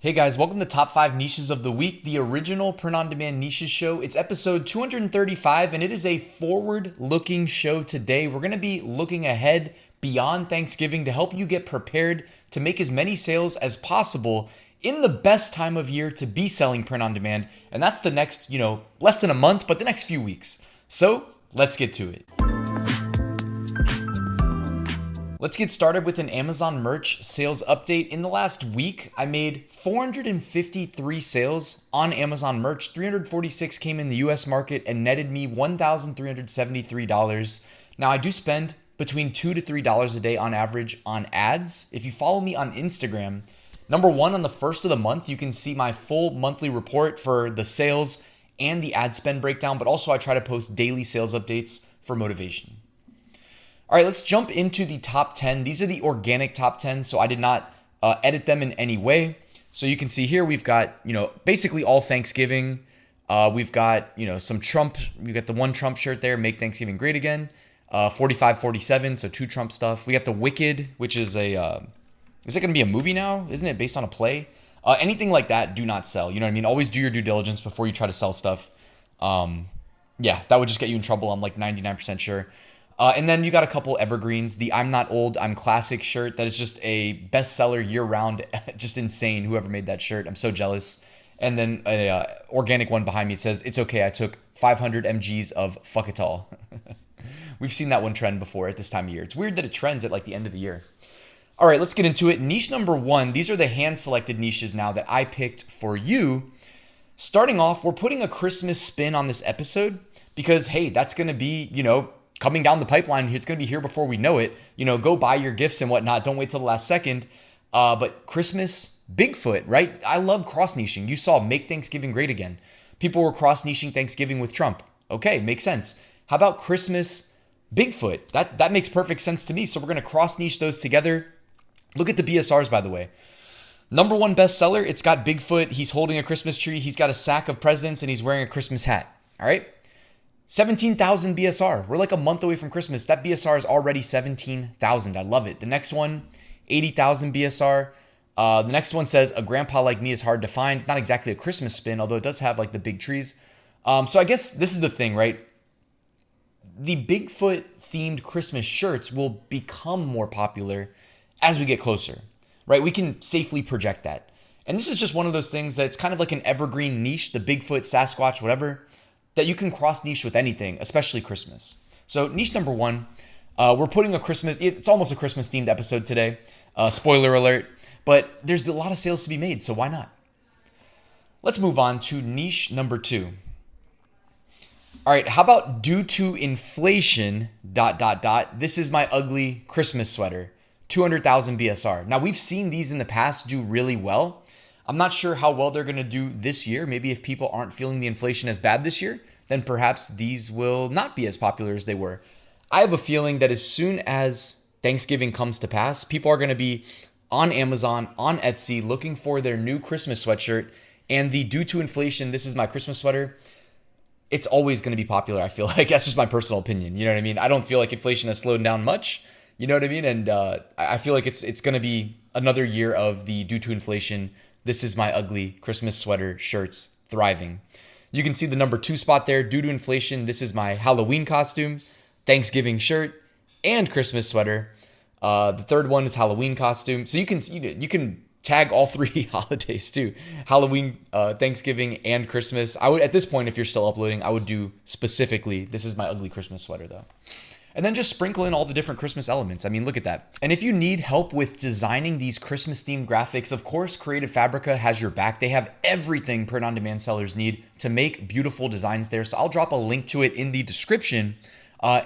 Hey guys, welcome to Top 5 Niches of the Week, the original print-on-demand niches show. It's episode 235, and it is a forward-looking show today. We're going to be looking ahead beyond Thanksgiving to help you get prepared to make as many sales as possible in the best time of year to be selling print-on-demand, and that's the next, less than a month, but the next few weeks. So, let's get to it. Let's get started with an Amazon merch sales update. In the last week, I made 453 sales on Amazon merch. 346 came in the US market and netted me $1,373. Now, I do spend between $2 to $3 a day on average on ads. If you follow me on Instagram, number one, on the first of the month, you can see my full monthly report for the sales and the ad spend breakdown, but also I try to post daily sales updates for motivation. All right, let's jump into the top 10. These are the organic top 10, so I did not edit them in any way. So you can see here we've got, basically all Thanksgiving. We've got, some Trump. We got the one Trump shirt there, Make Thanksgiving Great Again. 4547, so two Trump stuff. We got the Wicked, which is is it going to be a movie now? Isn't it based on a play? Anything like that, do not sell. You know what I mean? Always do your due diligence before you try to sell stuff. Yeah, that would just get you in trouble. I'm like 99% sure. And then you got a couple evergreens. The I'm Not Old, I'm Classic shirt. That is just a bestseller year-round. Just insane, whoever made that shirt. I'm so jealous. And then an organic one behind me. It says, it's okay, I took 500 mgs of Fuck It All. We've seen that one trend before at this time of year. It's weird that it trends at like the end of the year. All right, let's get into it. Niche number one. These are the hand-selected niches now that I picked for you. Starting off, we're putting a Christmas spin on this episode because, hey, that's going to be, coming down the pipeline. It's going to be here before we know it. Go buy your gifts and whatnot. Don't wait till the last second. But Christmas, Bigfoot, right? I love cross-niching. You saw Make Thanksgiving Great Again. People were cross-niching Thanksgiving with Trump. Okay, makes sense. How about Christmas, Bigfoot? That makes perfect sense to me. So we're going to cross-niche those together. Look at the BSRs, by the way. Number one bestseller, it's got Bigfoot. He's holding a Christmas tree. He's got a sack of presents, and he's wearing a Christmas hat. All right? 17,000 BSR. We're like a month away from Christmas. That BSR is already 17,000. I love it. The next one, 80,000 BSR. The next one says, a grandpa like me is hard to find. Not exactly a Christmas spin, although it does have like the big trees. So I guess this is the thing, right? The Bigfoot themed Christmas shirts will become more popular as we get closer, right? We can safely project that. And this is just one of those things that's kind of like an evergreen niche, the Bigfoot, Sasquatch, whatever, that you can cross niche with anything, especially Christmas. So niche number one, we're putting it's almost a Christmas themed episode today. Spoiler alert, but there's a lot of sales to be made, so why not? Let's move on to niche number two. All right, how about due to inflation, ... This is my ugly Christmas sweater, 200,000 BSR. Now we've seen these in the past do really well. I'm not sure how well they're going to do this year. Maybe if people aren't feeling the inflation as bad this year, then perhaps these will not be as popular as they were. I have a feeling that as soon as Thanksgiving comes to pass, people are going to be on Amazon, on Etsy, looking for their new Christmas sweatshirt. And the due to inflation, this is my Christmas sweater. It's always going to be popular, I feel like. That's just my personal opinion. You know what I mean? I don't feel like inflation has slowed down much. You know what I mean? And I feel like it's going to be another year of the due to inflation. This is my ugly Christmas sweater shirts thriving. You can see the number two spot there. Due to inflation, this is my Halloween costume, Thanksgiving shirt, and Christmas sweater. The third one is Halloween costume. So you can tag all three holidays too. Halloween, Thanksgiving, and Christmas. I would, at this point, if you're still uploading, I would do specifically, this is my ugly Christmas sweater though. And then just sprinkle in all the different Christmas elements. I mean, look at that. And if you need help with designing these Christmas-themed graphics, of course, Creative Fabrica has your back. They have everything print-on-demand sellers need to make beautiful designs there. So I'll drop a link to it in the description.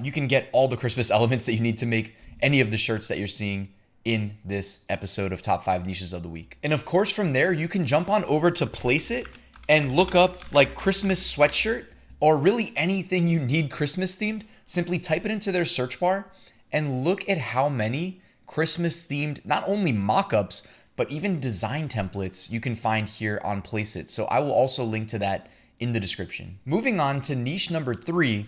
You can get all the Christmas elements that you need to make any of the shirts that you're seeing in this episode of Top 5 Niches of the Week. And of course, from there, you can jump on over to Placeit and look up like Christmas sweatshirt or really anything you need Christmas themed. Simply type it into their search bar and look at how many Christmas themed, not only mock-ups, but even design templates you can find here on Placeit. So I will also link to that in the description. Moving on to niche number three,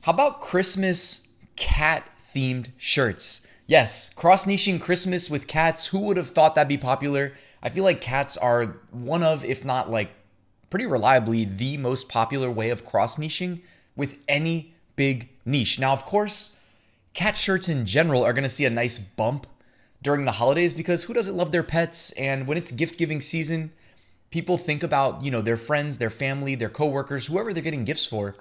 how about Christmas cat themed shirts? Yes, cross-niching Christmas with cats. Who would have thought that'd be popular? I feel like cats are one of, if not like pretty reliably, the most popular way of cross-niching with any big niche. Now, of course, cat shirts in general are going to see a nice bump during the holidays because who doesn't love their pets? And when it's gift-giving season, people think about, their friends, their family, their coworkers, whoever they're getting gifts for.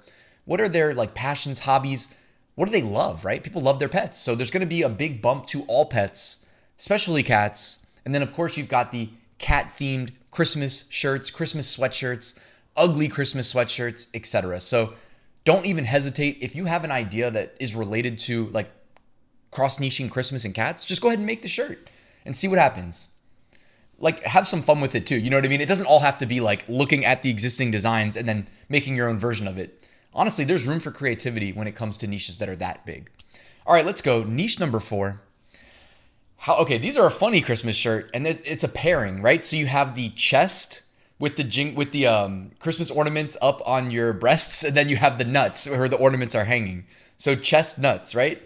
What are their like passions, hobbies? What do they love, right? People love their pets. So there's going to be a big bump to all pets, especially cats. And then, of course, you've got the cat-themed Christmas shirts, Christmas sweatshirts, ugly Christmas sweatshirts, etc. So don't even hesitate. If you have an idea that is related to like cross-niching Christmas and cats, just go ahead and make the shirt and see what happens. Like, have some fun with it too. You know what I mean? It doesn't all have to be like looking at the existing designs and then making your own version of it. Honestly, there's room for creativity when it comes to niches that are that big. All right, let's go. Niche number 4. Okay, these are a funny Christmas shirt, and it's a pairing, right? So you have the chest with the Christmas ornaments up on your breasts, and then you have the nuts where the ornaments are hanging. So chest nuts, right?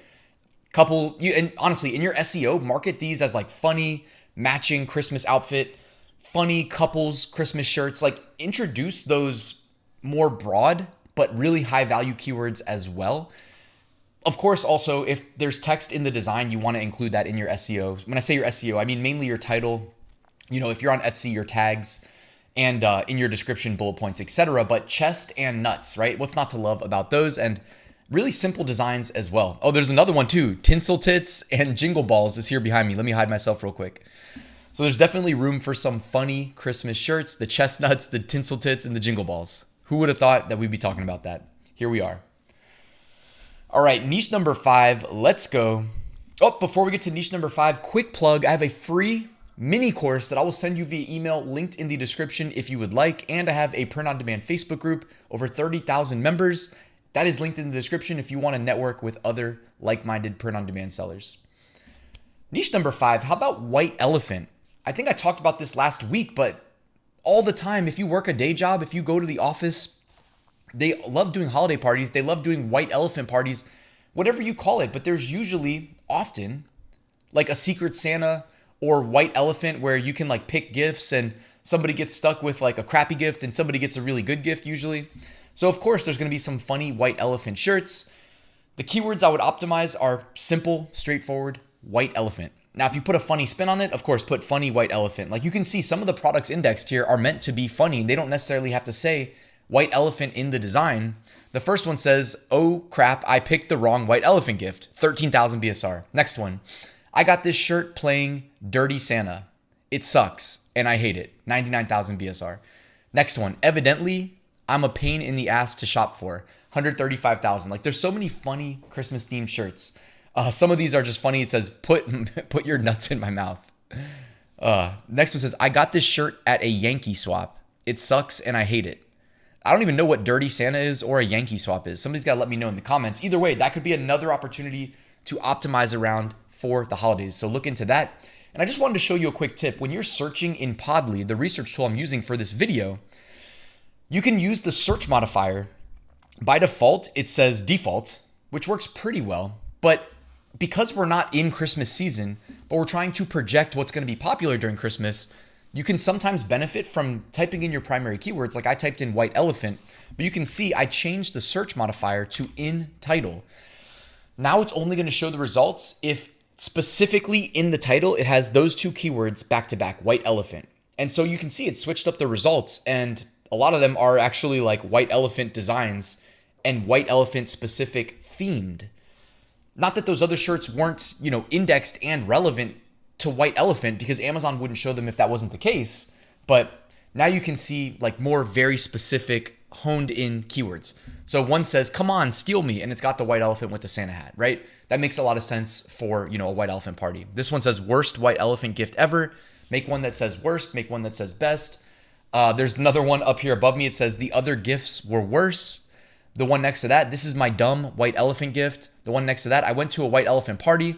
And honestly, in your SEO, market these as like funny matching Christmas outfit, funny couples Christmas shirts. Like introduce those more broad but really high value keywords as well. Of course, also, if there's text in the design, you want to include that in your SEO. When I say your SEO, I mean mainly your title, if you're on Etsy, your tags, and in your description, bullet points, etc. But chest and nuts, right? What's not to love about those? And really simple designs as well. Oh, there's another one too. Tinsel tits and jingle balls is here behind me. Let me hide myself real quick. So there's definitely room for some funny Christmas shirts, the chestnuts, the tinsel tits, and the jingle balls. Who would have thought that we'd be talking about that? Here we are. All right, niche number 5, let's go. Oh, before we get to niche number 5, quick plug. I have a free mini course that I will send you via email, linked in the description if you would like. And I have a print-on-demand Facebook group, over 30,000 members. That is linked in the description if you want to network with other like-minded print-on-demand sellers. Niche number 5, how about white elephant? I think I talked about this last week, but all the time, if you work a day job, if you go to the office, they love doing holiday parties. They love doing white elephant parties, whatever you call it. But there's usually often like a secret Santa or white elephant where you can like pick gifts and somebody gets stuck with like a crappy gift and somebody gets a really good gift usually. So of course, there's going to be some funny white elephant shirts. The keywords I would optimize are simple, straightforward, white elephant. Now, if you put a funny spin on it, of course, put funny white elephant. Like you can see some of the products indexed here are meant to be funny. They don't necessarily have to say white elephant in the design. The first one says, oh crap, I picked the wrong white elephant gift, 13,000 BSR. Next one, I got this shirt playing Dirty Santa. It sucks and I hate it, 99,000 BSR. Next one, evidently, I'm a pain in the ass to shop for, 135,000. Like there's so many funny Christmas themed shirts. Some of these are just funny. It says, put your nuts in my mouth. Next one says, I got this shirt at a Yankee swap. It sucks and I hate it. I don't even know what Dirty Santa is or a Yankee swap is. Somebody's got to let me know in the comments. Either way, that could be another opportunity to optimize around for the holidays. So look into that. And I just wanted to show you a quick tip. When you're searching in Podly, the research tool I'm using for this video, you can use the search modifier. By default, it says default, which works pretty well. But because we're not in Christmas season, but we're trying to project what's going to be popular during Christmas, you can sometimes benefit from typing in your primary keywords. Like I typed in white elephant, but you can see I changed the search modifier to in title. Now it's only going to show the results if specifically in the title, it has those two keywords back to back, white elephant. And so you can see it switched up the results, and a lot of them are actually like white elephant designs and white elephant specific themed. Not that those other shirts weren't, indexed and relevant to white elephant, because Amazon wouldn't show them if that wasn't the case. But now you can see like more very specific honed in keywords. So one says, come on, steal me. And it's got the white elephant with the Santa hat, right? That makes a lot of sense for, a white elephant party. This one says worst white elephant gift ever. Make one that says worst, make one that says best. There's another one up here above me. It says the other gifts were worse. The one next to that, this is my dumb white elephant gift. The one next to that, I went to a white elephant party.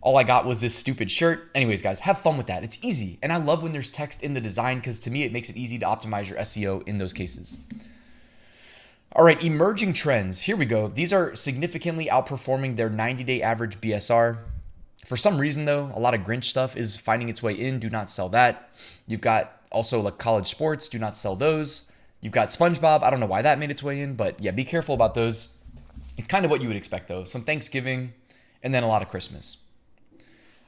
All I got was this stupid shirt. Anyways, guys, have fun with that. It's easy. And I love when there's text in the design, because to me, it makes it easy to optimize your SEO in those cases. All right, emerging trends. Here we go. These are significantly outperforming their 90-day average BSR. For some reason though, a lot of Grinch stuff is finding its way in. Do not sell that. You've got also like college sports. Do not sell those. You've got SpongeBob. I don't know why that made its way in, but yeah, be careful about those. It's kind of what you would expect though. Some Thanksgiving and then a lot of Christmas.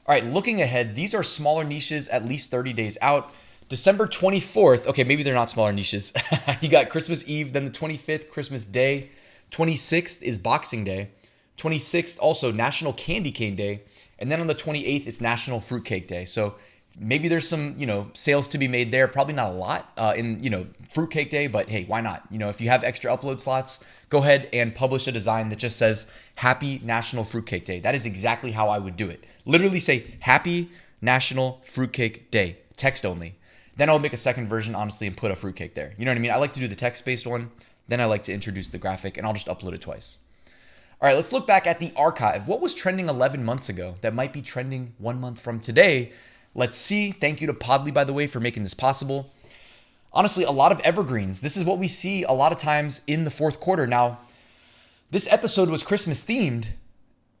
All right, looking ahead, these are smaller niches at least 30 days out. December 24th, okay, maybe they're not smaller niches. You got Christmas Eve, then the 25th, Christmas Day. 26th is Boxing Day. 26th, also National Candy Cane Day. And then on the 28th, it's National Fruitcake Day. So maybe there's some, sales to be made there. Probably not a lot in, Fruitcake Day, but hey, why not? If you have extra upload slots, go ahead and publish a design that just says Happy National Fruitcake Day. That is exactly how I would do it. Literally say Happy National Fruitcake Day, text only. Then I'll make a second version, honestly, and put a fruitcake there. You know what I mean? I like to do the text-based one. Then I like to introduce the graphic, and I'll just upload it twice. All right, let's look back at the archive. What was trending 11 months ago that might be trending 1 month from today? Let's see. Thank you to Podly, by the way, for making this possible. Honestly, a lot of evergreens. This is what we see a lot of times in the fourth quarter. Now, this episode was Christmas themed,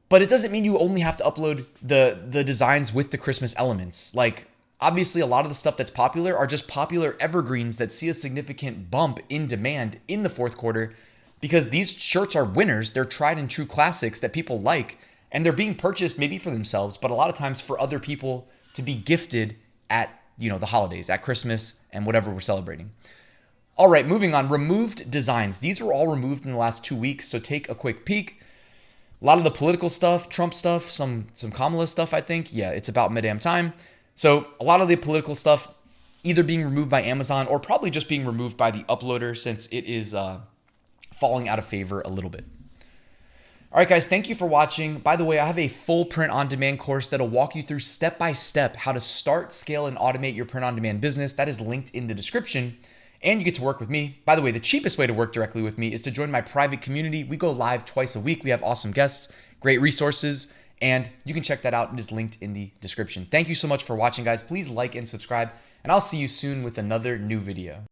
but it doesn't mean you only have to upload the designs with the Christmas elements. Like, obviously, a lot of the stuff that's popular are just popular evergreens that see a significant bump in demand in the fourth quarter because these shirts are winners. They're tried and true classics that people like, and they're being purchased maybe for themselves, but a lot of times for other people to be gifted at the holidays, at Christmas and whatever we're celebrating. All right, moving on. Removed designs. These were all removed in the last 2 weeks, so take a quick peek. A lot of the political stuff, Trump stuff, some Kamala stuff, I think. Yeah, it's about mid-am time. So a lot of the political stuff either being removed by Amazon or probably just being removed by the uploader since it is falling out of favor a little bit. All right, guys, thank you for watching. By the way, I have a full print-on-demand course that'll walk you through step-by-step how to start, scale, and automate your print-on-demand business. That is linked in the description, and you get to work with me. By the way, the cheapest way to work directly with me is to join my private community. We go live twice a week. We have awesome guests, great resources, and you can check that out. It is linked in the description. Thank you so much for watching, guys. Please like and subscribe, and I'll see you soon with another new video.